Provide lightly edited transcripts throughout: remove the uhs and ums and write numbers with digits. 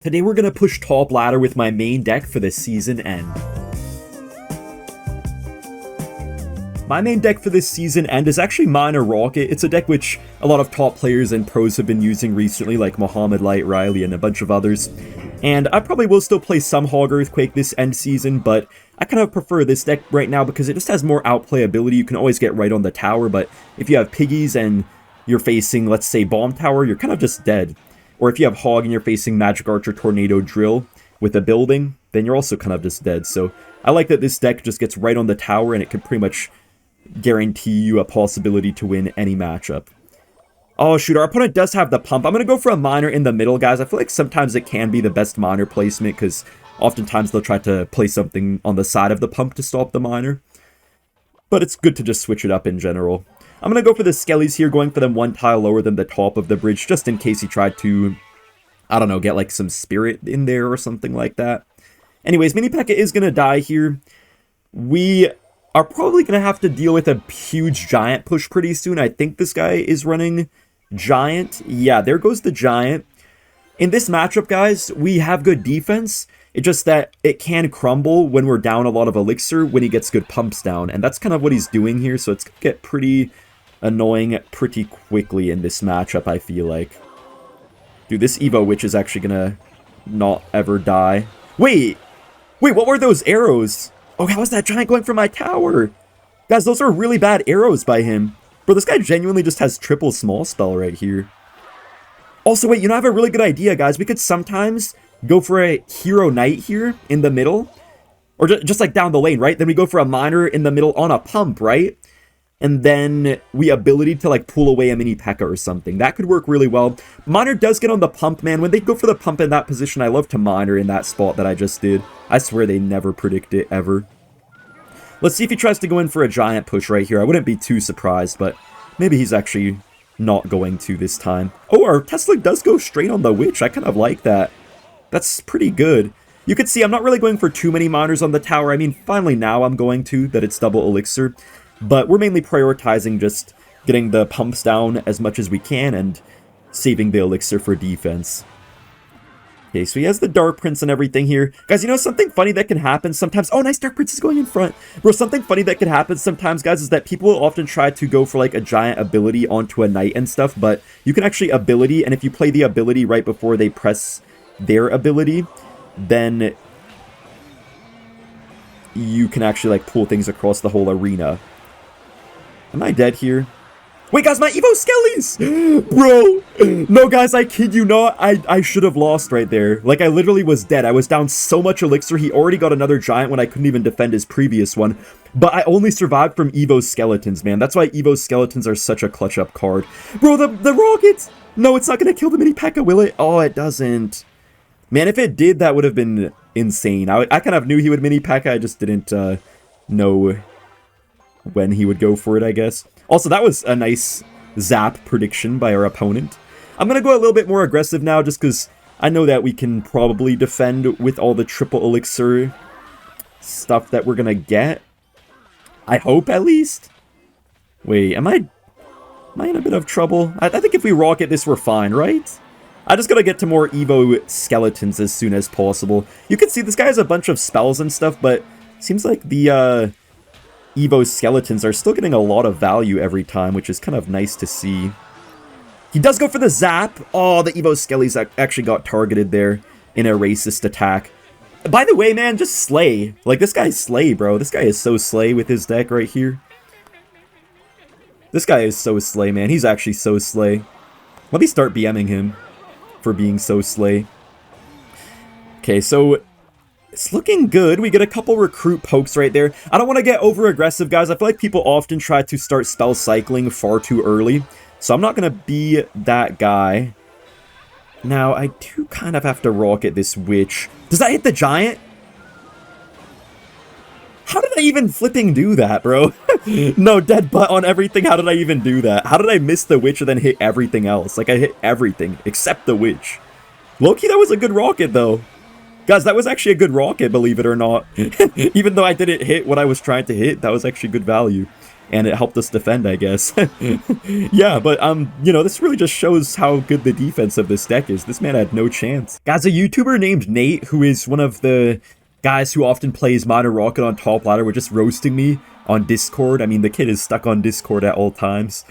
Today we're going to push top ladder with my main deck for the season end. My main deck for this season end is actually Miner Rocket. It's a deck which a lot of top players and pros have been using recently, like Muhammad Light, Riley, and a bunch of others. And I probably will still play some Hog Earthquake this end season, but I kind of prefer this deck right now because it just has more outplay ability. You can always get right on the tower, but if you have Piggies and you're facing, let's say, Bomb Tower, you're kind of just dead. Or if you have Hog and you're facing Magic Archer, Tornado, Drill with a building, then you're also kind of just dead. So I like that this deck just gets right on the tower and it can pretty much guarantee you a possibility to win any matchup. Oh shoot, our opponent does have the pump. I'm going to go for a miner in the middle, guys. I feel like sometimes it can be the best miner placement because oftentimes they'll try to play something on the side of the pump to stop the miner. But it's good to just switch it up in general. I'm going to go for the Skellies here, going for them one tile lower than the top of the bridge, just in case he tried to, I don't know, get like some spirit in there or something like that. Anyways, Mini Pekka is going to die here. We are probably going to have to deal with a huge giant push pretty soon. I think this guy is running giant. Yeah, there goes the giant. In this matchup, guys, we have good defense. It's just that it can crumble when we're down a lot of elixir when he gets good pumps down. And that's kind of what he's doing here, so it's going to get pretty annoying pretty quickly in this matchup, I feel like. Dude, this Evo Witch is actually going to not ever die. Wait, what were those arrows? Oh, how is that giant going for my tower? Guys, those are really bad arrows by him. Bro, this guy genuinely just has triple small spell right here. Also, wait, I have a really good idea, guys. We could sometimes go for a Hero Knight here in the middle. Or just like down the lane, right? Then we go for a Miner in the middle on a pump, right? And then we ability to like pull away a Mini Pekka or something. That could work really well. Miner does get on the pump, man. When they go for the pump in that position, I love to Miner in that spot that I just did. I swear they never predict it, ever. Let's see if he tries to go in for a giant push right here. I wouldn't be too surprised, but maybe he's actually not going to this time. Oh, our Tesla does go straight on the Witch. I kind of like that. That's pretty good. You can see I'm not really going for too many miners on the tower. I mean, finally now I'm going to, that it's double elixir. But we're mainly prioritizing just getting the pumps down as much as we can and saving the elixir for defense. Okay, so he has the Dark Prince and everything here. Guys, something funny that can happen sometimes... Oh, nice, Dark Prince is going in front. Bro, something funny that can happen sometimes, guys, is that people will often try to go for, like, a giant ability onto a knight and stuff, but you can actually ability, and if you play the ability right before they press their ability, then you can actually, like, pull things across the whole arena. Am I dead here? Wait, guys, my Evo Skellies! Bro! No, guys, I kid you not. I should have lost right there. Like, I literally was dead. I was down so much elixir. He already got another giant when I couldn't even defend his previous one. But I only survived from Evo Skeletons, man. That's why Evo Skeletons are such a clutch-up card. Bro, the rockets! No, it's not going to kill the Mini Pekka, will it? Oh, it doesn't. Man, if it did, that would have been insane. I kind of knew he would Mini Pekka. I just didn't know when he would go for it, I guess. Also, that was a nice zap prediction by our opponent. I'm going to go a little bit more aggressive now just because I know that we can probably defend with all the triple elixir stuff that we're going to get. I hope, at least. Wait, am I in a bit of trouble? I think if we rocket this, we're fine, right? I just gotta get to more Evo Skeletons as soon as possible. You can see this guy has a bunch of spells and stuff, but it seems like the Evo Skeletons are still getting a lot of value every time, which is kind of nice to see. He does go for the zap. Oh, the Evo Skellies actually got targeted there in a racist attack. By the way, man, just slay. Like, this guy's slay, bro. This guy is so slay with his deck right here. This guy is so slay, man. He's actually so slay. Let me start BMing him for being so slay. Okay, so it's looking good. We get a couple recruit pokes right there. I don't want to get over aggressive, guys. I feel like people often try to start spell cycling far too early. So I'm not going to be that guy. Now, I do kind of have to rocket this witch. Does that hit the giant? How did I even flipping do that, bro? No, dead butt on everything. How did I even do that? How did I miss the witch and then hit everything else? Like, I hit everything except the witch. Low-key, that was a good rocket, though. Guys, that was actually a good rocket, believe it or not. Even though I didn't hit what I was trying to hit, that was actually good value. and it helped us defend, I guess. Yeah, but, you know, this really just shows how good the defense of this deck is. This man had no chance. Guys, a YouTuber named Nate, who is one of the guys who often plays Miner Rocket on top ladder, were just roasting me on Discord. I mean, the kid is stuck on Discord at all times.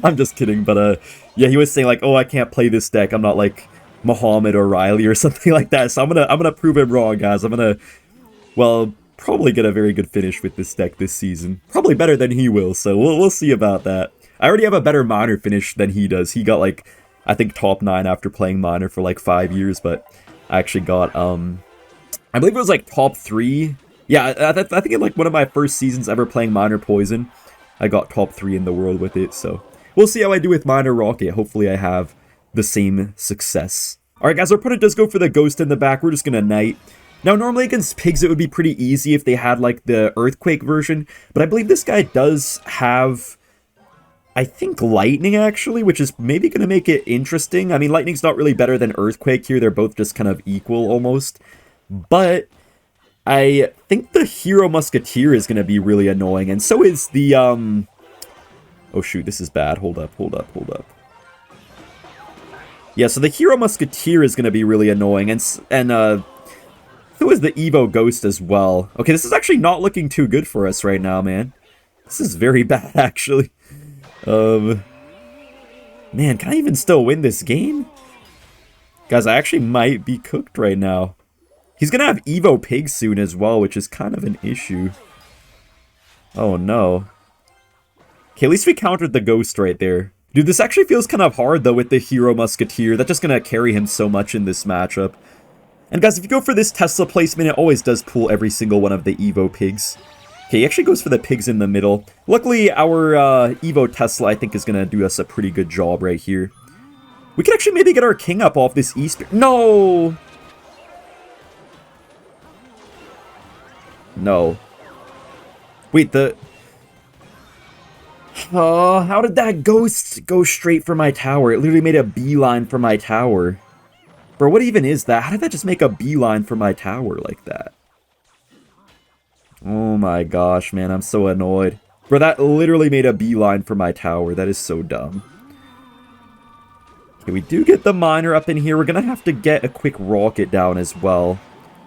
I'm just kidding, but, yeah, he was saying, like, oh, I can't play this deck. I'm not, like, Muhammad or Riley or something like that. So I'm gonna prove him wrong, guys. I'm gonna, well, probably get a very good finish with this deck this season. Probably better than he will, so we'll see about that. I already have a better Miner finish than he does. He got, like, I think top 9 after playing Miner for, like, 5 years, but I actually got, I believe it was, like, top 3. Yeah, I think in, like, one of my first seasons ever playing Miner Poison, I got top 3 in the world with it, so we'll see how I do with Miner Rocket. Hopefully I have the same success. Alright guys, our opponent does go for the Ghost in the back. We're just gonna Knight. Now, normally against Pigs, it would be pretty easy if they had, like, the Earthquake version, but I believe this guy does have, I think, Lightning, actually, which is maybe going to make it interesting. I mean, Lightning's not really better than Earthquake here. They're both just kind of equal, almost. But I think the Hero Musketeer is going to be really annoying, and so is the, oh, shoot, this is bad. Hold up. Yeah, so the Hero Musketeer is going to be really annoying, and so is the Evo Ghost as well. Okay, this is actually not looking too good for us right now, man. This is very bad, actually. Man, can I even still win this game? Guys, I actually might be cooked right now. He's gonna have Evo Pig soon as well, which is kind of an issue. Oh, no. Okay, at least we countered the Ghost right there. Dude, this actually feels kind of hard, though, with the Hero Musketeer. That's just gonna carry him so much in this matchup. And guys, if you go for this Tesla placement, it always does pull every single one of the Evo Pigs. Okay, he actually goes for the Pigs in the middle. Luckily, our Evo Tesla, I think, is going to do us a pretty good job right here. We could actually maybe get our King up off this E-Spirit. No! No. Wait, the... how did that Ghost go straight for my tower? It literally made a beeline for my tower. Bro, what even is that? How did that just make a beeline for my tower like that? Oh my gosh, man, I'm so annoyed. Bro, that literally made a beeline for my tower. That is so dumb. Okay, we do get the Miner up in here. We're gonna have to get a quick Rocket down as well.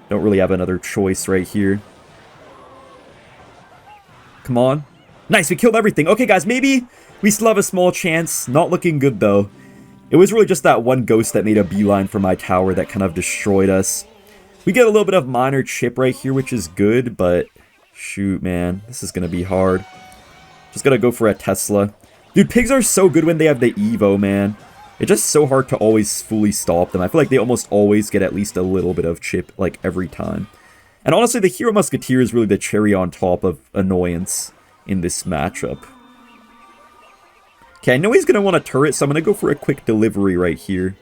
Don't really have another choice right here. Come on. Nice, we killed everything. Okay, guys, maybe we still have a small chance. Not looking good, though. It was really just that one Ghost that made a beeline for my tower that kind of destroyed us. We get a little bit of Miner chip right here, which is good, but shoot, man, this is going to be hard. Just got to go for a Tesla. Dude, Pigs are so good when they have the Evo, man. It's just so hard to always fully stop them. I feel like they almost always get at least a little bit of chip, like, every time. And honestly, the Hero Musketeer is really the cherry on top of annoyance in this matchup. Okay, I know he's going to want a turret, so I'm going to go for a quick delivery right here.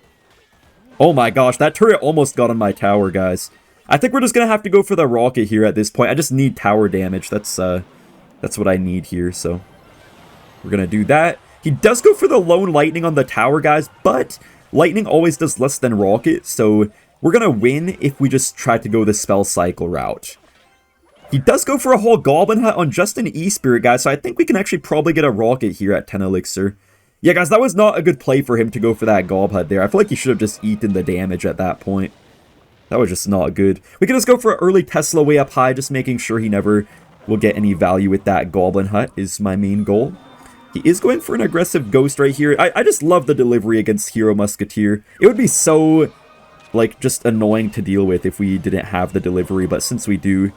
Oh my gosh, that turret almost got on my tower, guys. I think we're just going to have to go for the Rocket here at this point. I just need tower damage. That's what I need here, so we're going to do that. He does go for the lone Lightning on the tower, guys, but Lightning always does less than Rocket, so we're going to win if we just try to go the spell cycle route. He does go for a whole Goblin Hut on just an E-Spirit, guys, so I think we can actually probably get a Rocket here at 10 Elixir. Yeah, guys, that was not a good play for him to go for that Gob Hut there. I feel like he should have just eaten the damage at that point. That was just not good. We can just go for an early Tesla way up high, just making sure he never will get any value with that Goblin Hut is my main goal. He is going for an aggressive Ghost right here. I just love the delivery against Hero Musketeer. It would be so, like, just annoying to deal with if we didn't have the delivery, but since we do,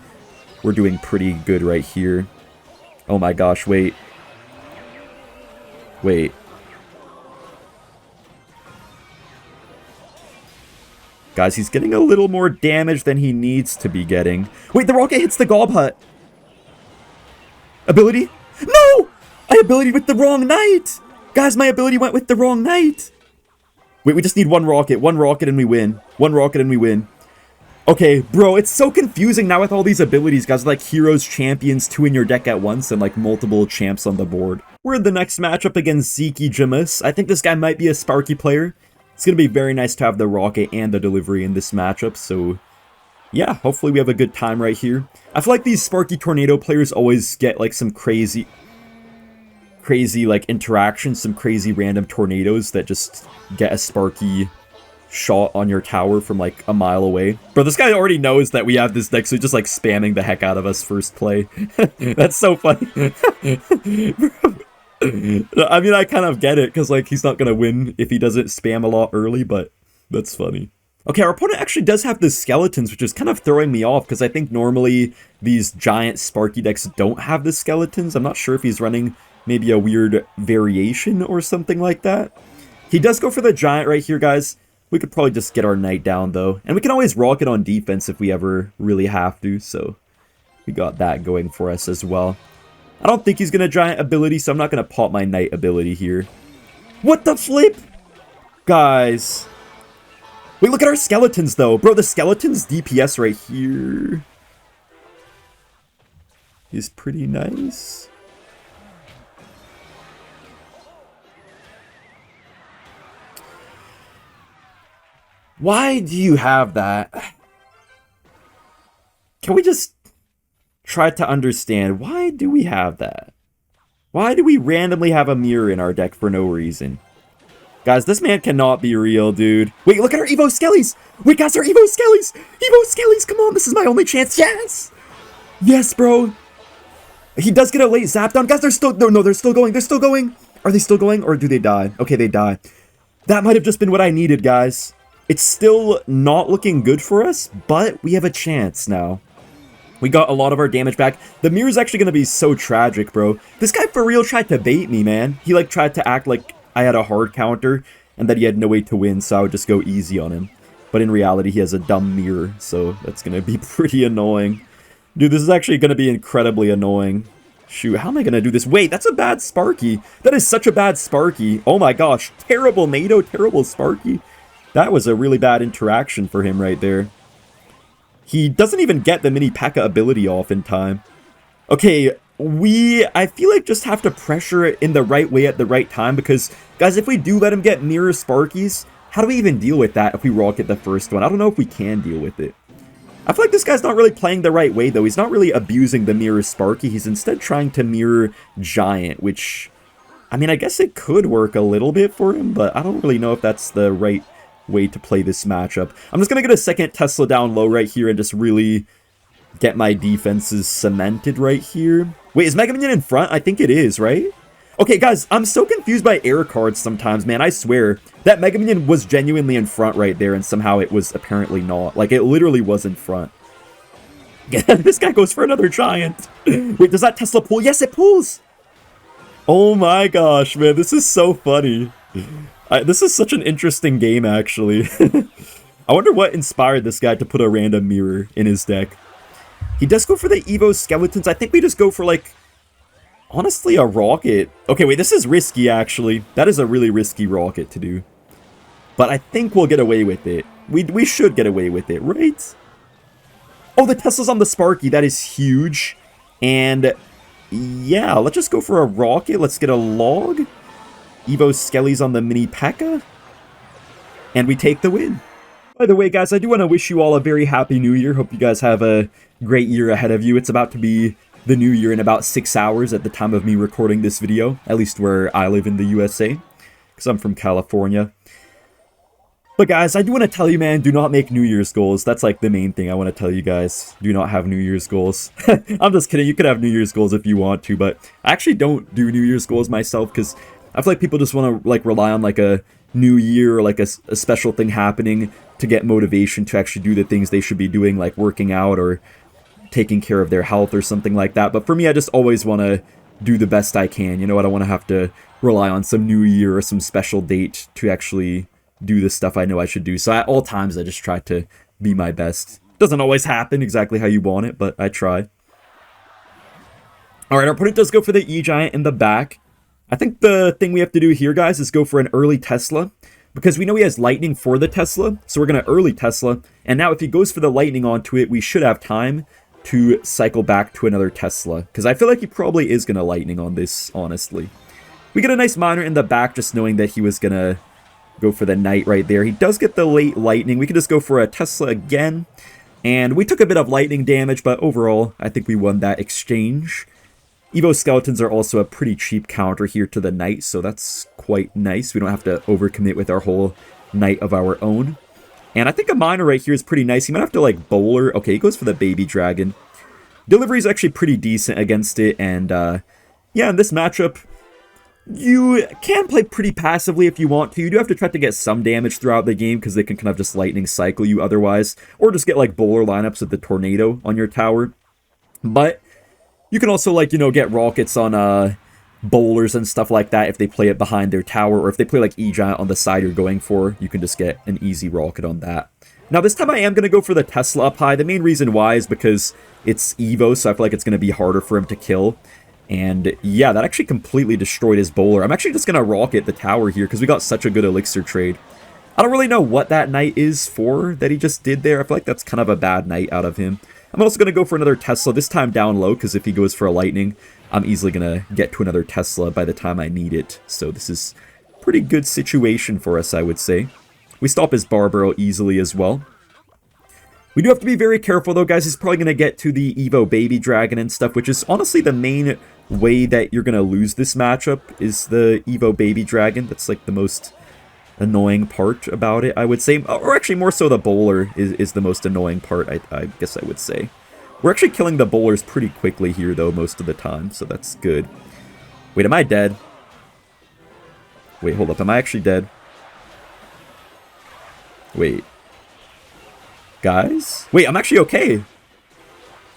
we're doing pretty good right here. Oh my gosh, wait. Wait. Guys, he's getting a little more damage than he needs to be getting. Wait, the Rocket hits the Gob Hut. Ability? No! I ability with the wrong Knight! Guys, my ability went with the wrong Knight. Wait, we just need one Rocket and we win. One Rocket and we win. Okay, bro, it's so confusing now with all these abilities, guys, like Heroes, Champions, 2 in your deck at once, and like multiple champs on the board. We're in the next matchup against Zeke Jamus. I think this guy might be a Sparky player. It's going to be very nice to have the Rocket and the delivery in this matchup, so yeah, hopefully we have a good time right here. I feel like these Sparky Tornado players always get like some crazy... crazy, like, interactions, some crazy random tornadoes that just get a Sparky shot on your tower from, like, a mile away. Bro, this guy already knows that we have this deck, so he's just, like, spamming the heck out of us first play. That's so funny. I mean, I kind of get it, because, like, he's not gonna win if he doesn't spam a lot early, but that's funny. Okay, our opponent actually does have the skeletons, which is kind of throwing me off, because I think normally these giant Sparky decks don't have the skeletons. I'm not sure if he's running maybe a weird variation or something like that. He does go for the giant right here, guys. We could probably just get our knight down, though. And we can always rock it on defense if we ever really have to, so we got that going for us as well. I don't think he's going to giant ability, so I'm not going to pop my knight ability here. What the flip? Guys. Wait, look at our skeletons, though. Bro, the skeletons DPS right here is pretty nice. Why do you have that? Can we just try to understand, why do we have that? Why do we randomly have a mirror in our deck for no reason? Guys, this man cannot be real, dude. Wait, look at our Evo Skellies! Wait, guys, our Evo Skellies! Evo Skellies, come on, this is my only chance. Yes! Yes, bro. He does get a late zap down. Guys, they're still... No, they're still going. They're still going. Are they still going, or do they die? Okay, they die. That might have just been what I needed, guys. It's still not looking good for us, but we have a chance now. We got a lot of our damage back. The mirror is actually going to be so tragic, bro. This guy for real tried to bait me, man. He, like, tried to act like I had a hard counter and that he had no way to win, so I would just go easy on him. But in reality, he has a dumb mirror, so that's going to be pretty annoying. Dude, this is actually going to be incredibly annoying. Shoot, how am I going to do this? Wait, that's a bad Sparky. That is such a bad Sparky. Oh my gosh, terrible NATO, terrible Sparky. That was a really bad interaction for him right there. He doesn't even get the mini Pekka ability off in time. Okay, I feel like just have to pressure it in the right way at the right time, because, guys, if we do let him get mirror Sparkies, how do we even deal with that if we rocket the first one? I don't know if we can deal with it. I feel like this guy's not really playing the right way, though. He's not really abusing the mirror Sparky. He's instead trying to mirror Giant, which, I mean, I guess it could work a little bit for him, but I don't really know if that's the right way to play this matchup. I'm just going to get a second Tesla down low right here and just really get my defenses cemented right here. Wait, is Mega Minion in front? I think it is, right? Okay, guys, I'm so confused by error cards sometimes, man. I swear that Mega Minion was genuinely in front right there, and somehow it was apparently not. Like, it literally was in front. This guy goes for another giant. Wait, does that Tesla pull? Yes, it pulls! Oh my gosh, man. This is so funny. This is such an interesting game, actually. I wonder what inspired this guy to put a random mirror in his deck. He does go for the Evo Skeletons. I think we just go for, like, honestly, a rocket. Okay, wait, this is risky, actually. That is a really risky rocket to do. But I think we'll get away with it. We should get away with it, right? Oh, the Tesla's on the Sparky. That is huge. And, yeah, let's just go for a rocket. Let's get a log. Evo Skellies on the mini Pekka. And we take the win. By the way, guys, I do want to wish you all a very happy new year. Hope you guys have a great year ahead of you. It's about to be the new year in about 6 hours at the time of me recording this video. At least where I live in the USA. Because I'm from California. But guys, I do want to tell you, man, do not make New Year's goals. That's like the main thing I want to tell you guys. Do not have New Year's goals. I'm just kidding. You could have New Year's goals if you want to. But I actually don't do New Year's goals myself, because I feel like people just want to, like, rely on, like, a new year or, like, a special thing happening to get motivation to actually do the things they should be doing, like working out or taking care of their health or something like that. But for me, I just always want to do the best I can. You know, I don't want to have to rely on some new year or some special date to actually do the stuff I know I should do. So at all times, I just try to be my best. Doesn't always happen exactly how you want it, but I try. Alright, our opponent does go for the E-Giant in the back. I think the thing we have to do here, guys, is go for an early Tesla, because we know he has lightning for the Tesla, so we're going to early Tesla, and now if he goes for the lightning onto it, we should have time to cycle back to another Tesla, because I feel like he probably is going to lightning on this, honestly. We get a nice miner in the back, just knowing that he was going to go for the knight right there. He does get the late lightning. We could just go for a Tesla again, and we took a bit of lightning damage, but overall, I think we won that exchange. Evo Skeletons are also a pretty cheap counter here to the Knight, so that's quite nice. We don't have to overcommit with our whole Knight of our own. And I think a Miner right here is pretty nice. He might have to, like, Bowler. Okay, he goes for the Baby Dragon. Delivery is actually pretty decent against it, and, yeah, in this matchup, you can play pretty passively if you want to. You do have to try to get some damage throughout the game, because they can kind of just lightning cycle you otherwise, or just get, like, Bowler lineups with the Tornado on your tower. But you can also, like, you know, get rockets on, bowlers and stuff like that if they play it behind their tower, or if they play like E-Giant on the side you're going for, you can just get an easy rocket on that. Now this time I am going to go for the Tesla up high. The main reason why is because it's Evo, so I feel like it's going to be harder for him to kill. And yeah, that actually completely destroyed his bowler. I'm actually just going to rocket the tower here because we got such a good elixir trade. I don't really know what that Knight is for that he just did there. I feel like that's kind of a bad Knight out of him. I'm also going to go for another Tesla, this time down low, because if he goes for a Lightning, I'm easily going to get to another Tesla by the time I need it. So this is a pretty good situation for us, I would say. We stop his Barbaro easily as well. We do have to be very careful, though, guys. He's probably going to get to the Evo Baby Dragon and stuff, which is honestly the main way that you're going to lose this matchup, is the Evo Baby Dragon. That's like the most annoying part about it, I would say. Or actually, more so the Bowler is the most annoying part, I guess I would say. We're actually killing the bowlers pretty quickly here, though, most of the time, so that's good. Wait, am I dead? Wait, hold up. Am I actually dead? Wait. Guys? Wait, I'm actually okay.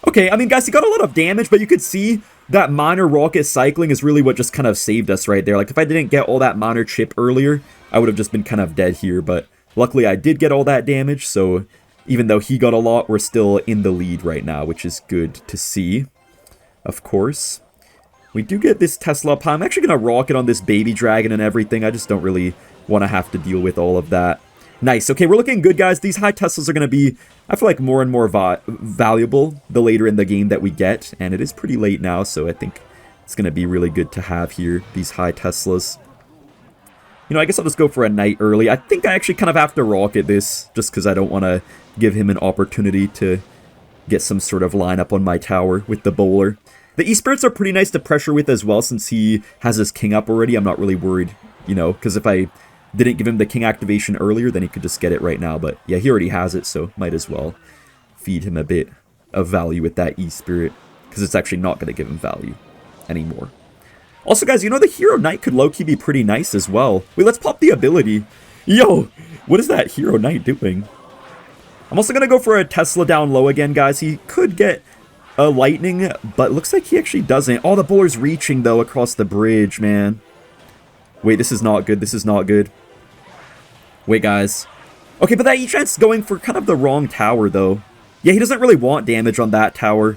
Okay, I mean, guys, he got a lot of damage, but you could see that Miner rocket cycling is really what just kind of saved us right there. Like, if I didn't get all that Miner chip earlier, I would have just been kind of dead here, but luckily I did get all that damage, so even though he got a lot, we're still in the lead right now, which is good to see, of course. We do get this Tesla up high. I'm actually going to rocket on this Baby Dragon and everything. I just don't really want to have to deal with all of that. Nice. Okay, we're looking good, guys. These high Teslas are going to be, I feel like, more and more valuable the later in the game that we get. And it is pretty late now, so I think it's going to be really good to have here, these high Teslas. You know, I guess I'll just go for a Knight early. I think I actually kind of have to rocket this, just because I don't want to give him an opportunity to get some sort of lineup on my tower with the bowler. The E-Spirits are pretty nice to pressure with as well, since he has his King up already. I'm not really worried, you know, because if I didn't give him the King activation earlier, then he could just get it right now. But yeah, he already has it, so might as well feed him a bit of value with that E-Spirit, because it's actually not going to give him value anymore. Also, guys, you know, the Hero Knight could low-key be pretty nice as well. Wait, let's pop the ability. Yo, what is that Hero Knight doing? I'm also going to go for a Tesla down low again, guys. He could get a Lightning, but looks like he actually doesn't. Oh, the bowler's reaching, though, across the bridge, man. Wait, this is not good. This is not good. Wait, guys. Okay, but that E-Giant's going for kind of the wrong tower, though. Yeah, he doesn't really want damage on that tower.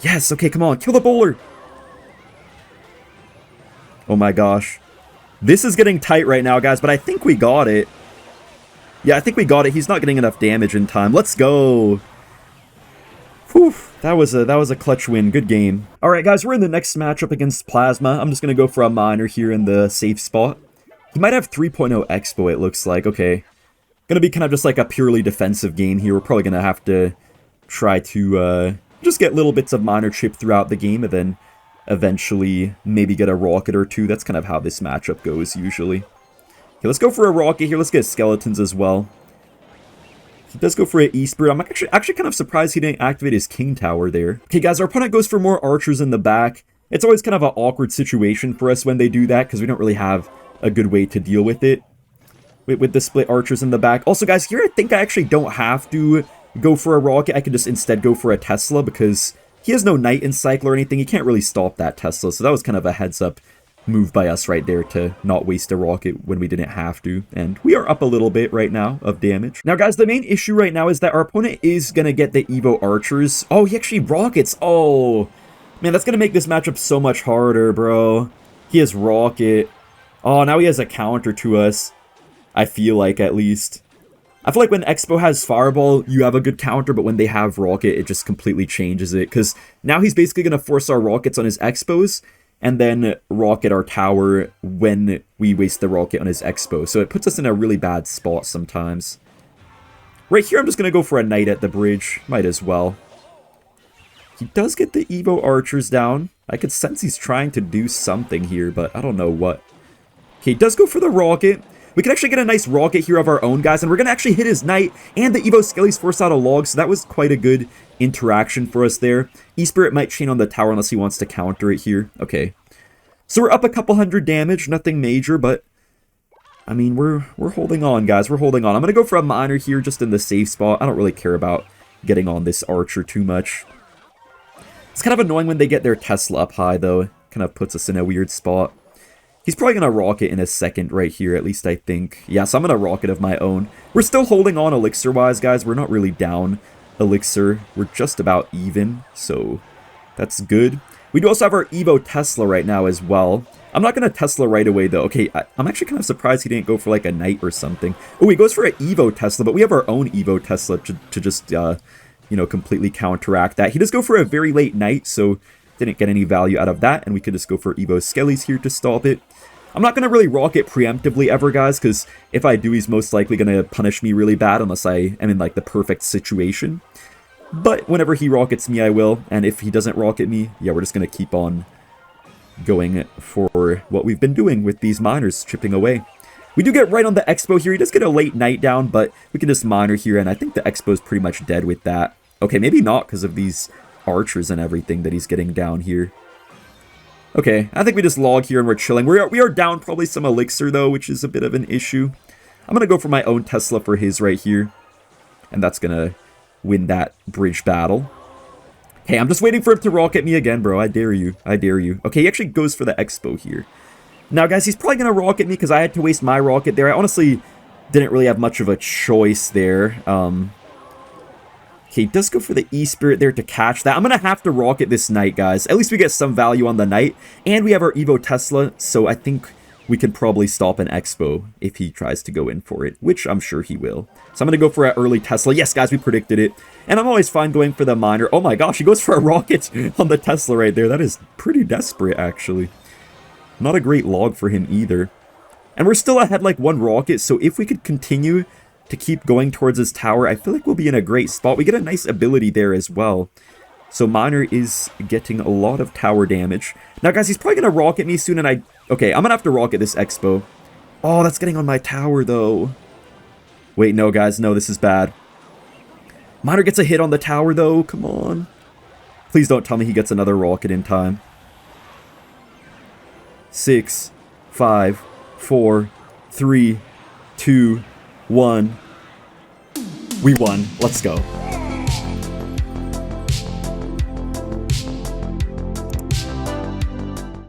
Yes, okay, come on. Kill the bowler. Oh, my gosh. This is getting tight right now, guys, but I think we got it. Yeah, I think we got it. He's not getting enough damage in time. Let's go. Whew, that was a clutch win. Good game. All right, guys, we're in the next matchup against Plasma. I'm just going to go for a Miner here in the safe spot. He might have 3.0 Xbow, it looks like. Okay. Going to be kind of just like a purely defensive game here. We're probably going to have to try to just get little bits of Miner chip throughout the game and then eventually maybe get a rocket or two. That's kind of how this matchup goes usually. Okay, let's go for a rocket here. Let's get skeletons as well. He does go for an E-Spirit. I'm actually kind of surprised he didn't activate his King Tower there. Okay, guys, our opponent goes for more archers in the back. It's always kind of an awkward situation for us when they do that, because we don't really have a good way to deal with it. With the split archers in the back. Also, guys, here I think I actually don't have to go for a rocket. I could just instead go for a Tesla, because he has no Knight in cycle or anything. He can't really stop that Tesla, so that was kind of a heads-up move by us right there to not waste a rocket when we didn't have to. And we are up a little bit right now of damage. Now, guys, the main issue right now is that our opponent is going to get the Evo Archers. Oh, he actually rockets. Oh, man, that's going to make this matchup so much harder, bro. He has rocket. Oh, now he has a counter to us. I feel like, at least. I feel like when Xbow has Fireball, you have a good counter, but when they have Rocket, it just completely changes it. Because now he's basically going to force our Rockets on his Xbows, and then rocket our tower when we waste the rocket on his Xbow. So it puts us in a really bad spot sometimes. Right here, I'm just going to go for a Knight at the bridge. Might as well. He does get the Evo archers down. I could sense he's trying to do something here, but I don't know what. Okay, he does go for the rocket. We can actually get a nice rocket here of our own, guys, and we're going to actually hit his knight, and the Evo Skellies force out a log, so that was quite a good interaction for us there. E-Spirit might chain on the tower unless he wants to counter it here. Okay. So we're up a couple hundred damage, nothing major, but I mean, we're holding on, guys. We're holding on. I'm going to go for a miner here just in the safe spot. I don't really care about getting on this archer too much. It's kind of annoying when they get their Tesla up high, though. It kind of puts us in a weird spot. He's probably going to rocket in a second right here, at least I think. Yeah, so I'm going to rocket of my own. We're still holding on elixir-wise, guys. We're not really down elixir. We're just about even, so that's good. We do also have our Evo Tesla right now as well. I'm not going to Tesla right away, though. Okay, I'm actually kind of surprised he didn't go for, like, a knight or something. Oh, he goes for an Evo Tesla, but we have our own Evo Tesla to just, you know, completely counteract that. He does go for a very late knight, so didn't get any value out of that, and we could just go for Evo Skellies here to stop it. I'm not going to really rocket preemptively ever, guys, because if I do, he's most likely going to punish me really bad unless I am in, like, the perfect situation. But whenever he rockets me, I will, and if he doesn't rocket me, yeah, we're just going to keep on going for what we've been doing with these miners chipping away. We do get right on the Xbow here. He does get a late knight down, but we can just miner here, and I think the Xbow's pretty much dead with that. Okay, maybe not because of these archers and everything that he's getting down here. Okay, I think we just log here and we're chilling. We are down probably some elixir, though, which is a bit of an issue. I'm going to go for my own Tesla for his right here, and that's going to win that bridge battle. Okay, I'm just waiting for him to rocket me again, bro. I dare you. I dare you. Okay, he actually goes for the Xbow here. Now, guys, he's probably going to rocket me because I had to waste my rocket there. I honestly didn't really have much of a choice there. Okay, he does go for the E-Spirit there to catch that. I'm going to have to rocket this knight, guys. At least we get some value on the knight. And we have our Evo Tesla, so I think we can probably stop an Xbow if he tries to go in for it, which I'm sure he will. So I'm going to go for an early Tesla. Yes, guys, we predicted it. And I'm always fine going for the miner. Oh my gosh, he goes for a rocket on the Tesla right there. That is pretty desperate, actually. Not a great log for him either. And we're still ahead like one rocket, so if we could continue to keep going towards his tower, I feel like we'll be in a great spot. We get a nice ability there as well. So Miner is getting a lot of tower damage. Now, guys, he's probably going to rocket me soon, and okay, I'm going to have to rocket this Xbow. Oh, that's getting on my tower, though. Wait, no, guys, no, this is bad. Miner gets a hit on the tower, though. Come on. Please don't tell me he gets another rocket in time. 6, 5, 4, 3, 2, 1. We won. Let's go.